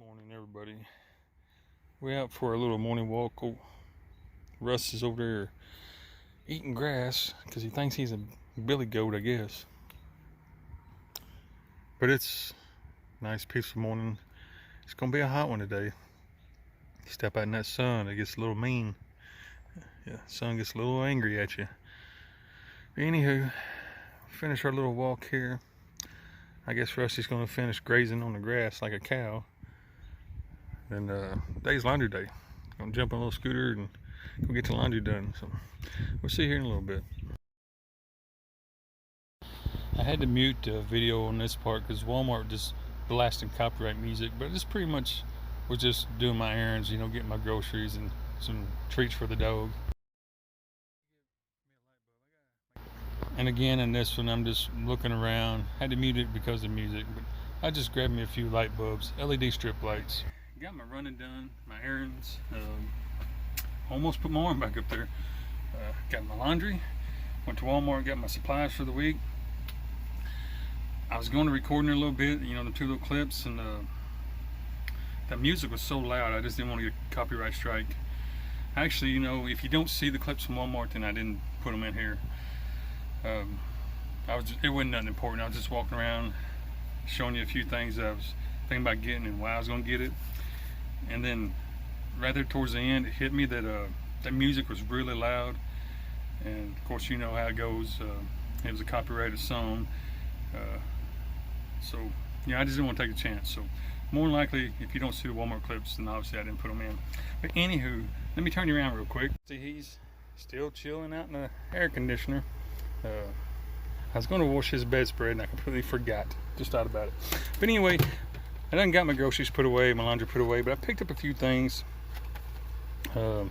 Morning, everybody. We're out for a little morning walk. Oh, Russ is over there eating grass because he thinks he's a billy goat, I guess. But it's a nice, peaceful morning. It's gonna be a hot one today. You step out in that sun, it gets a little mean. Yeah, sun gets a little angry at you. But anywho, finish our little walk here. I guess Rusty's gonna finish grazing on the grass like a cow. And today's laundry day. Gonna jump on a little scooter and go get the laundry done. So we'll see you here in a little bit. I had to mute the video on this part because Walmart just blasting copyright music, but this pretty much was just doing my errands, getting my groceries and some treats for the dog. And again, in this one, I'm just looking around. Had to mute it because of music, but I just grabbed me a few light bulbs, LED strip lights. Got my running done, my errands. Almost put my arm back up there. Got my laundry. Went to Walmart, got my supplies for the week. I was going to record in a little bit, the two little clips, and that music was so loud, I just didn't want to get a copyright strike. Actually, if you don't see the clips from Walmart, then I didn't put them in here. It wasn't nothing important. I was just walking around, showing you a few things that I was thinking about getting and why I was going to get it. And then right there towards the end, it hit me that that music was really loud. And of course, you know how it goes. It was a copyrighted song. So yeah, I just didn't want to take a chance. So more than likely, if you don't see the Walmart clips, then obviously I didn't put them in. But anywho, let me turn you around real quick. See, he's still chilling out in the air conditioner. I was going to wash his bedspread and I completely forgot. Just thought about it. But anyway, I done got my groceries put away, my laundry put away, but I picked up a few things. I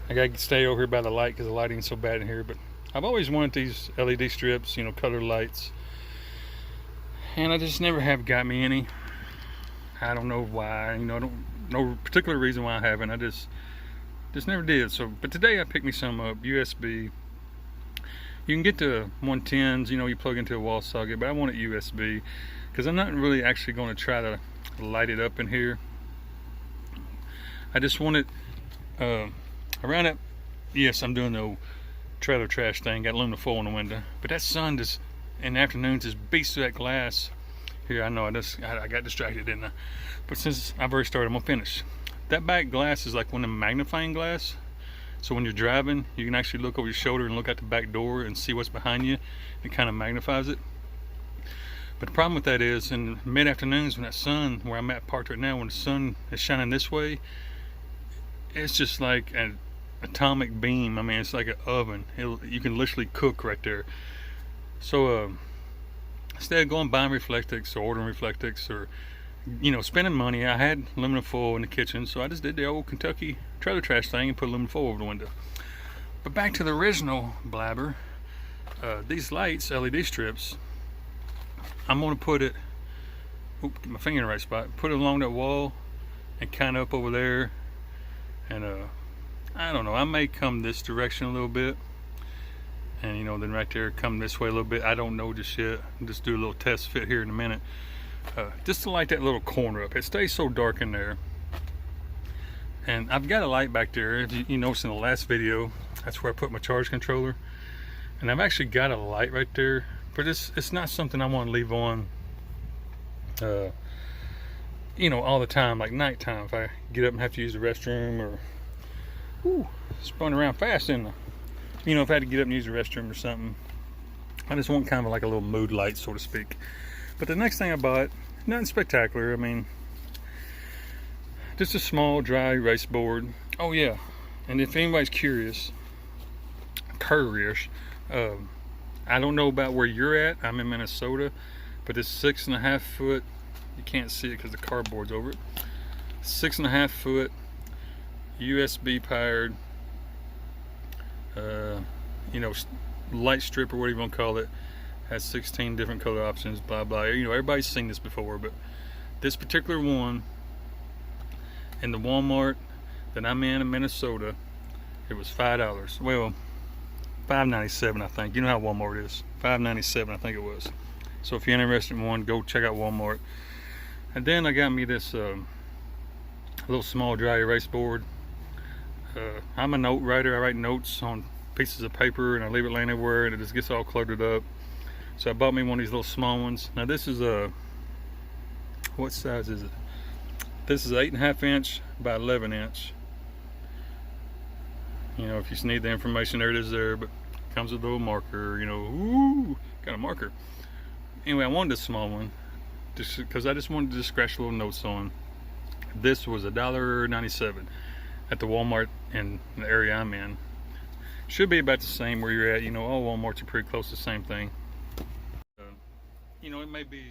gotta stay over here by the light because the lighting's so bad in here, but I've always wanted these LED strips, colored lights, and I just never have got me any. I don't know why, I don't no particular reason why I haven't. I just never did. So, but today I picked me some up, USB. You can get the 110s, you plug into a wall socket, but I want it USB because I'm not really actually going to try to light it up in here. I just want it around it. Yes, I'm doing the trailer trash thing, got aluminum foil in the window, but that sun just in the afternoons just beats through that glass. Here, I know I got distracted, didn't I? But since I've already started, I'm gonna finish. That back glass is like one of the magnifying glass. So when you're driving, you can actually look over your shoulder and look out the back door and see what's behind you. It kind of magnifies it. But the problem with that is in mid-afternoons when that sun, where I'm at parked right now, when the sun is shining this way, it's just like an atomic beam. I mean, it's like an oven. You can literally cook right there. So instead of going buying Reflectix or ordering Reflectix or spending money, I had aluminum foil in the kitchen, so I just did the old Kentucky trailer trash thing and put aluminum foil over the window. But back to the original blabber, these lights, LED strips, I'm going to put it, get my finger in the right spot, put it along that wall and kind of up over there, and I don't know, I may come this direction a little bit, and then right there come this way a little bit. I don't know just yet. I'll just do a little test fit here in a minute. Just to light that little corner up. It stays so dark in there. And I've got a light back there. If you noticed in the last video, that's where I put my charge controller. And I've actually got a light right there, but it's not something I want to leave on all the time, like nighttime. If I get up and have to use the restroom, or spun around fast in if I had to get up and use the restroom or something. I just want kind of like a little mood light, so to speak. But the next thing I bought, nothing spectacular. I mean, just a small dry erase board. Oh yeah, and if anybody's curious, I don't know about where you're at. I'm in Minnesota, but this 6.5 foot, you can't see it because the cardboard's over it. 6.5 foot USB powered, light strip or whatever you want to call it. Has 16 different color options, blah blah. Everybody's seen this before, but this particular one in the Walmart that I'm in Minnesota, it was $5. Well, $5.97 I think. You know how Walmart is. $5.97 I think it was. So if you're interested in one, go check out Walmart. And then I got me this little small dry erase board. I'm a note writer. I write notes on pieces of paper and I leave it laying everywhere and it just gets all cluttered up. So I bought me one of these little small ones. Now this is a, what size is it? This is 8.5 inch by 11 inch. You know, if you just need the information, there it is there, but it comes with a little marker, you know, ooh, got a marker. Anyway, I wanted a small one just because I just wanted to just scratch little notes on. This was $1.97 at the Walmart in the area I'm in. Should be about the same where you're at. You know, all Walmarts are pretty close to the same thing. You know, it may be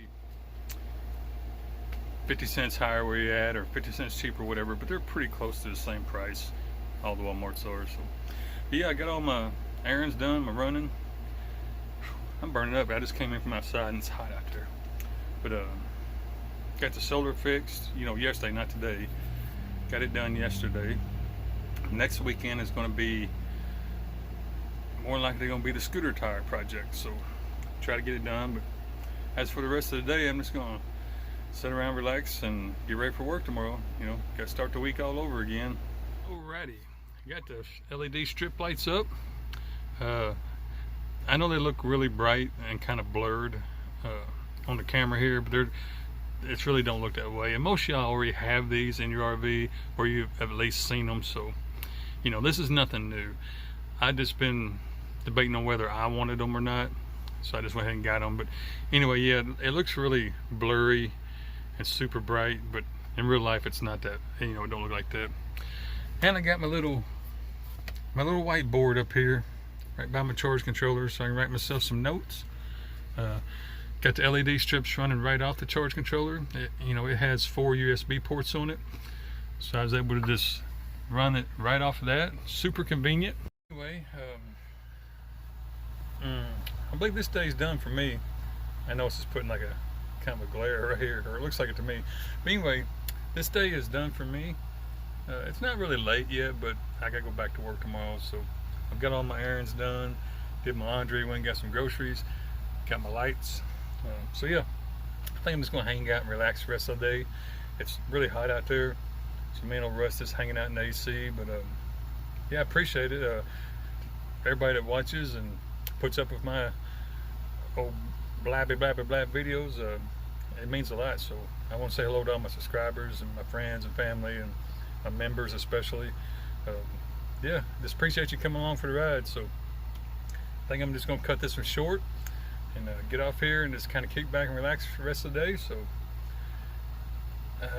50 cents higher where you're at or 50 cents cheaper, whatever, but they're pretty close to the same price, all the Walmarts are. So but yeah, I got all my errands done, my running. I'm burning up. I just came in from outside and it's hot out there. But got the solar fixed, you know, yesterday, not today. Got it done yesterday. Next weekend is going to be more likely going to be the scooter tire project, so try to get it done. But as for the rest of the day, I'm just going to sit around, relax, and get ready for work tomorrow. You know, got to start the week all over again. Alrighty, got the LED strip lights up. I know they look really bright and kind of blurred on the camera here, but it really don't look that way. And most of y'all already have these in your RV, or you've at least seen them. So, you know, this is nothing new. I just been debating on whether I wanted them or not, so I just went ahead and got them. But anyway, yeah, it looks really blurry and super bright, but in real life it's not that. You know, it don't look like that. And I got my little whiteboard up here right by my charge controller, so I can write myself some notes. Got the LED strips running right off the charge controller. You know, it has 4 USB ports on it, so I was able to just run it right off of that. Super convenient. Anyway, I believe this day's done for me. I know it's just putting like a kind of a glare right here, or it looks like it to me. But anyway, this day is done for me. It's not really late yet, but I gotta go back to work tomorrow, so I've got all my errands done, did my laundry, went and got some groceries, got my lights. So yeah, I think I'm just gonna hang out and relax the rest of the day. It's really hot out there, so me and old Russ just hanging out in the AC. But yeah, I appreciate it. Everybody that watches and puts up with my old blabby videos, it means a lot. So I want to say hello to all my subscribers and my friends and family and my members especially. Yeah, just appreciate you coming along for the ride. So I think I'm just gonna cut this one short and get off here and just kind of kick back and relax for the rest of the day. So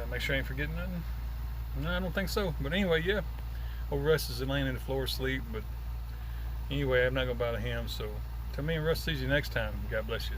make sure I ain't forgetting nothing. No, I don't think so. But anyway, yeah, old Russ is laying in the floor asleep, but anyway, I'm not gonna bother him. So till me and Russ sees you next time, God bless you.